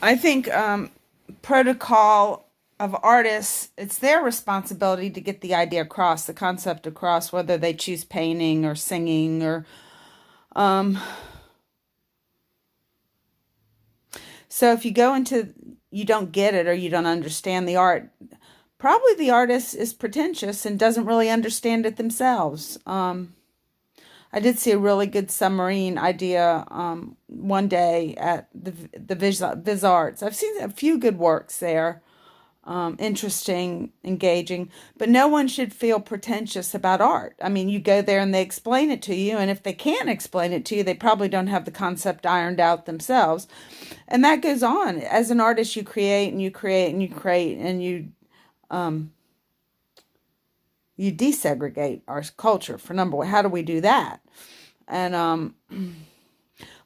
I think protocol of artists, it's their responsibility to get the idea across, the concept across, whether they choose painting or singing or um so if you go into you don't get it or you don't understand the art, probably the artist is pretentious and doesn't really understand it themselves. I did see a really good submarine idea one day at the Viz Arts. I've seen a few good works there, interesting, engaging, but no one should feel pretentious about art. I mean, you go there and they explain it to you, and if they can't explain it to you, they probably don't have the concept ironed out themselves. And that goes on. As an artist, you create and you create and you create and you desegregate our culture for number one. How do we do that? And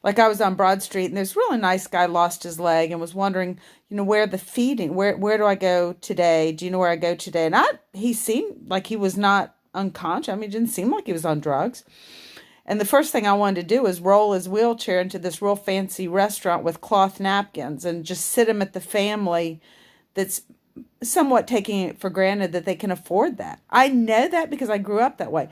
like I was on Broad Street and this really nice guy lost his leg and was wondering, where the feeding, where do I go today? Do you know where I go today? And he seemed like he was not unconscious. I mean, it didn't seem like he was on drugs. And the first thing I wanted to do was roll his wheelchair into this real fancy restaurant with cloth napkins and just sit him at the family that's somewhat taking it for granted that they can afford that. I know that because I grew up that way.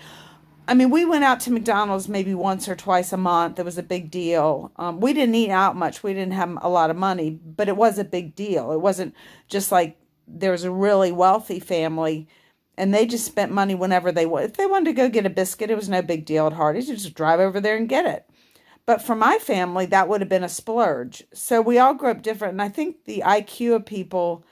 I mean, we went out to McDonald's maybe once or twice a month. It was a big deal. We didn't eat out much. We didn't have a lot of money, but it was a big deal. It wasn't just like there was a really wealthy family and they just spent money whenever they wanted. If they wanted to go get a biscuit, it was no big deal at Hardee's. You just drive over there and get it. But for my family, that would have been a splurge. So we all grew up different. And I think the IQ of people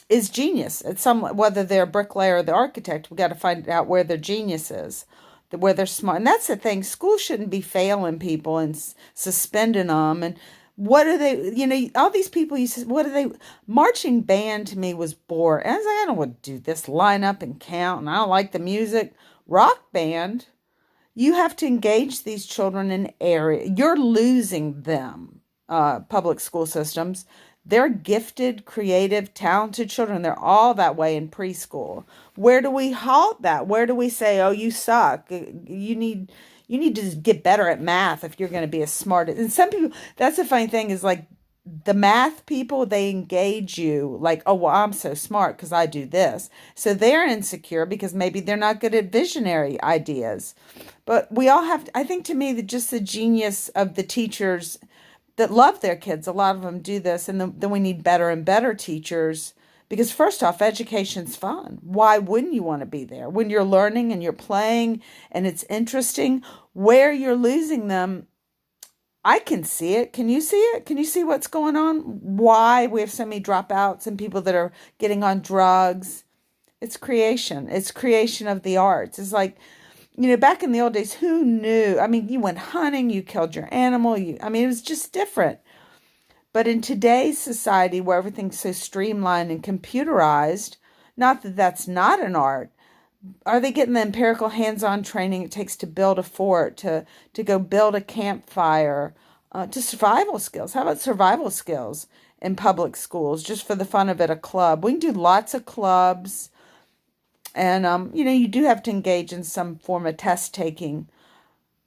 is genius. It's whether they're a bricklayer or the architect, we got to find out where their genius is, where they're smart. And that's the thing. School shouldn't be failing people and suspending them. And what are they, all these people, you said, what are they, marching band to me was boring. I was like, I don't want to do this, line up and count, and I don't like the music. Rock band, you have to engage these children in area. You're losing them, public school systems. They're gifted, creative, talented children. They're all that way in preschool. Where do we halt that? Where do we say, "Oh, you suck. You need to get better at math if you're going to be as smart." And some people, that's the funny thing is like the math people, they engage you like, "Oh, well, I'm so smart because I do this." So they're insecure because maybe they're not good at visionary ideas. But we all have to, I think to me that just the genius of the teachers that love their kids. A lot of them do this, and then we need better and better teachers because first off, education's fun. Why wouldn't you want to be there when you're learning and you're playing and it's interesting? Where you're losing them, I can see it. Can you see it? Can you see what's going on? Why we have so many dropouts and people that are getting on drugs? It's creation. It's creation of the arts. It's like back in the old days, who knew? I mean, you went hunting, you killed your animal. I mean, it was just different. But in today's society where everything's so streamlined and computerized, not that that's not an art, are they getting the empirical hands-on training it takes to build a fort, to go build a campfire, to survival skills? How about survival skills in public schools, just for the fun of it, a club? We can do lots of clubs. And, you do have to engage in some form of test taking.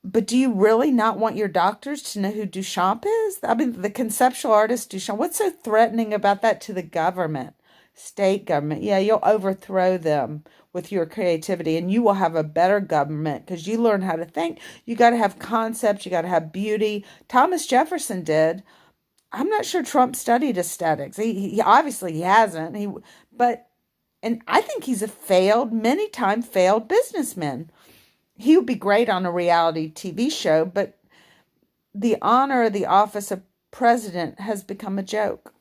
But do you really not want your doctors to know who Duchamp is? I mean, the conceptual artist Duchamp, what's so threatening about that to the government, state government? Yeah, you'll overthrow them with your creativity and you will have a better government because you learn how to think. You got to have concepts. You got to have beauty. Thomas Jefferson did. I'm not sure Trump studied aesthetics. He obviously he hasn't. And I think he's a many times failed businessman. He would be great on a reality TV show, but the honor of the office of president has become a joke.